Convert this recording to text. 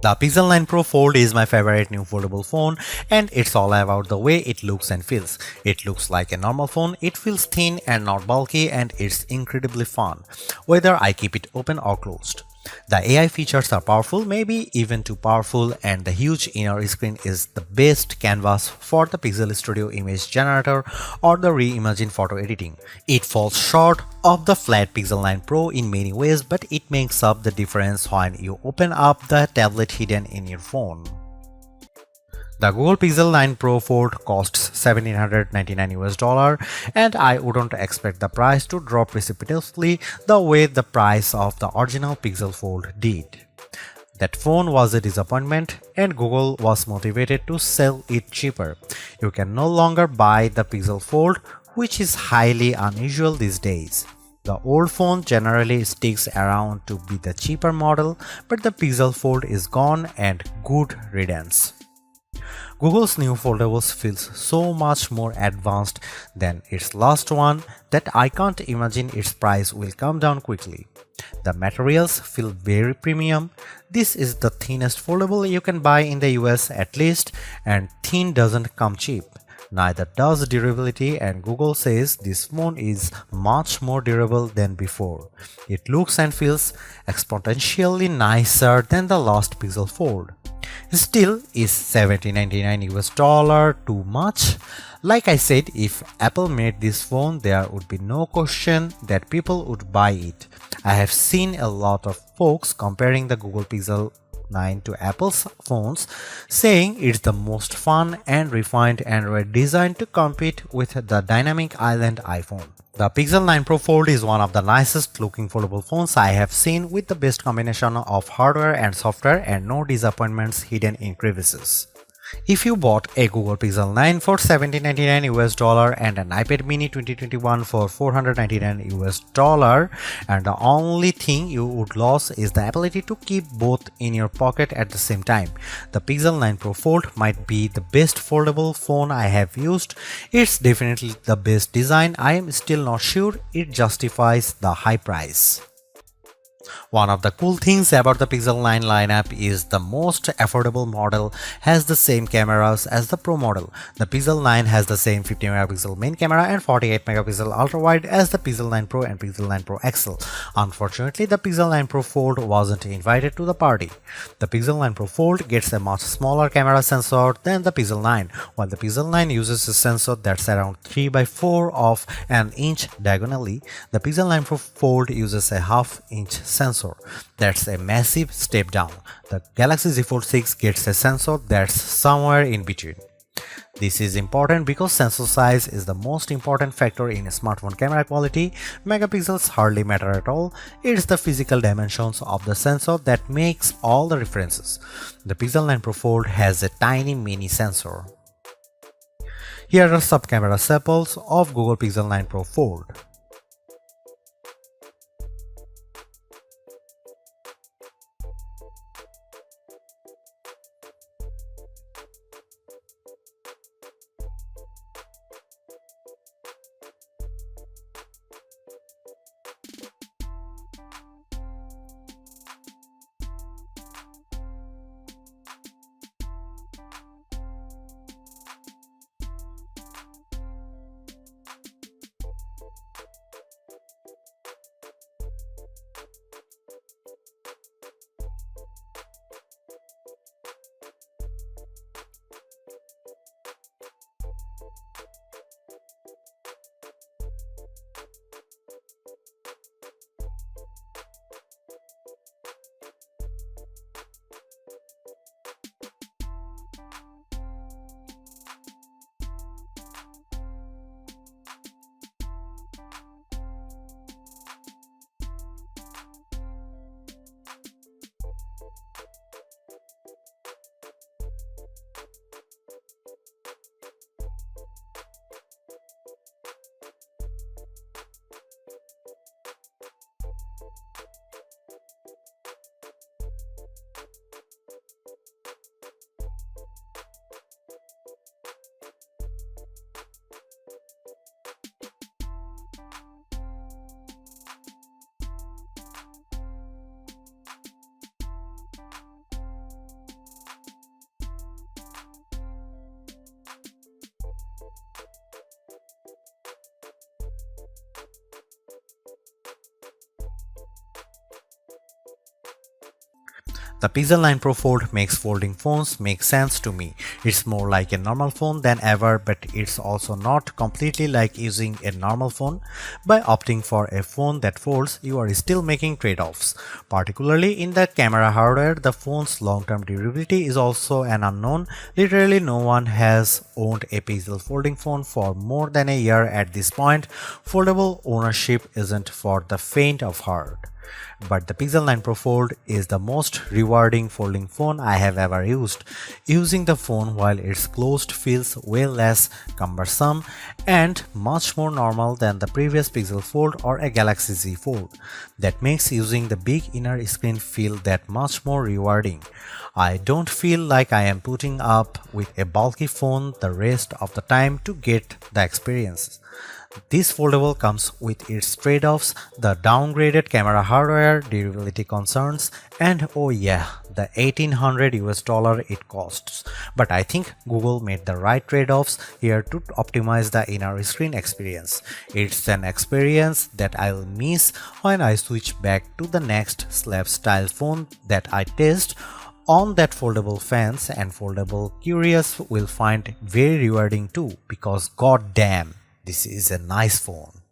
The Pixel 9 Pro Fold is my favorite new foldable phone, and it's all about the way it looks and feels. It looks like a normal phone, it feels thin and not bulky, and it's incredibly fun, whether I keep it open or closed. The AI features are powerful, maybe even too powerful, and the huge inner screen is the best canvas for the Pixel Studio image generator or the reimagined photo editing. It falls short of the flat Pixel 9 Pro in many ways, but it makes up the difference when you open up the tablet hidden in your phone. The Google Pixel 9 Pro Fold costs $1,799 US, and I wouldn't expect the price to drop precipitously the way the price of the original Pixel Fold did. That phone was a disappointment, and Google was motivated to sell it cheaper. You can no longer buy the Pixel Fold, which is highly unusual these days. The old phone generally sticks around to be the cheaper model, but the Pixel Fold is gone, and good riddance. Google's new foldables feels so much more advanced than its last one that I can't imagine its price will come down quickly. The materials feel very premium. This is the thinnest foldable you can buy in the US at least, and thin doesn't come cheap. Neither does durability, and Google says this phone is much more durable than before. It looks and feels exponentially nicer than the last Pixel Fold. Still, is $1,799 US too much? Like I said, if Apple made this phone, there would be no question that people would buy it. I have seen a lot of folks comparing the Google Pixel 9 to Apple's phones, saying it's the most fun and refined Android design to compete with the dynamic island iPhone. The Pixel 9 Pro Fold is one of the nicest looking foldable phones I have seen, with the best combination of hardware and software and no disappointments hidden in crevices. If you bought a Google Pixel 9 for $1,799 US and an iPad mini 2021 for $499 US, and the only thing you would lose is the ability to keep both in your pocket at the same time, the Pixel 9 Pro Fold might be the best foldable phone I have used. It's definitely the best design. I am still not sure it justifies the high price. One of the cool things about the Pixel 9 lineup is the most affordable model has the same cameras as the Pro model. The Pixel 9 has the same 50 megapixel main camera and 48 megapixel ultra-wide as the Pixel 9 Pro and Pixel 9 Pro XL. Unfortunately, the Pixel 9 Pro Fold wasn't invited to the party. The Pixel 9 Pro Fold gets a much smaller camera sensor than the Pixel 9, while the Pixel 9 uses a sensor that's around 3 by 4 of an inch diagonally. The Pixel 9 Pro Fold uses a half-inch sensor. That's a massive step down. The Galaxy Z Fold 6 gets a sensor that's somewhere in between. This is important because sensor size is the most important factor in a smartphone camera quality. Megapixels hardly matter at all. It's the physical dimensions of the sensor that makes all the differences. The Pixel 9 Pro Fold has a tiny mini sensor. Here are some camera samples of Google Pixel 9 Pro Fold. The Pixel 9 Pro Fold makes folding phones make sense to me. It's more like a normal phone than ever, but it's also not completely like using a normal phone. By opting for a phone that folds, you are still making trade-offs. Particularly in the camera hardware, the phone's long-term durability is also an unknown. Literally no one has owned a Pixel folding phone for more than a year at this point. Foldable ownership isn't for the faint of heart. But the Pixel 9 Pro Fold is the most rewarding folding phone I have ever used. Using the phone while it's closed feels way less cumbersome and much more normal than the previous Pixel Fold or a Galaxy Z Fold. That makes using the big inner screen feel that much more rewarding. I don't feel like I am putting up with a bulky phone the rest of the time to get the experience. This foldable comes with its trade-offs, the downgraded camera hardware, durability concerns, and oh yeah, the $1800 it costs. But I think Google made the right trade-offs here to optimize the inner screen experience. It's an experience that I'll miss when I switch back to the next slab style phone that I test on that foldable fans, and foldable curious will find very rewarding too, because god damn, this is a nice phone.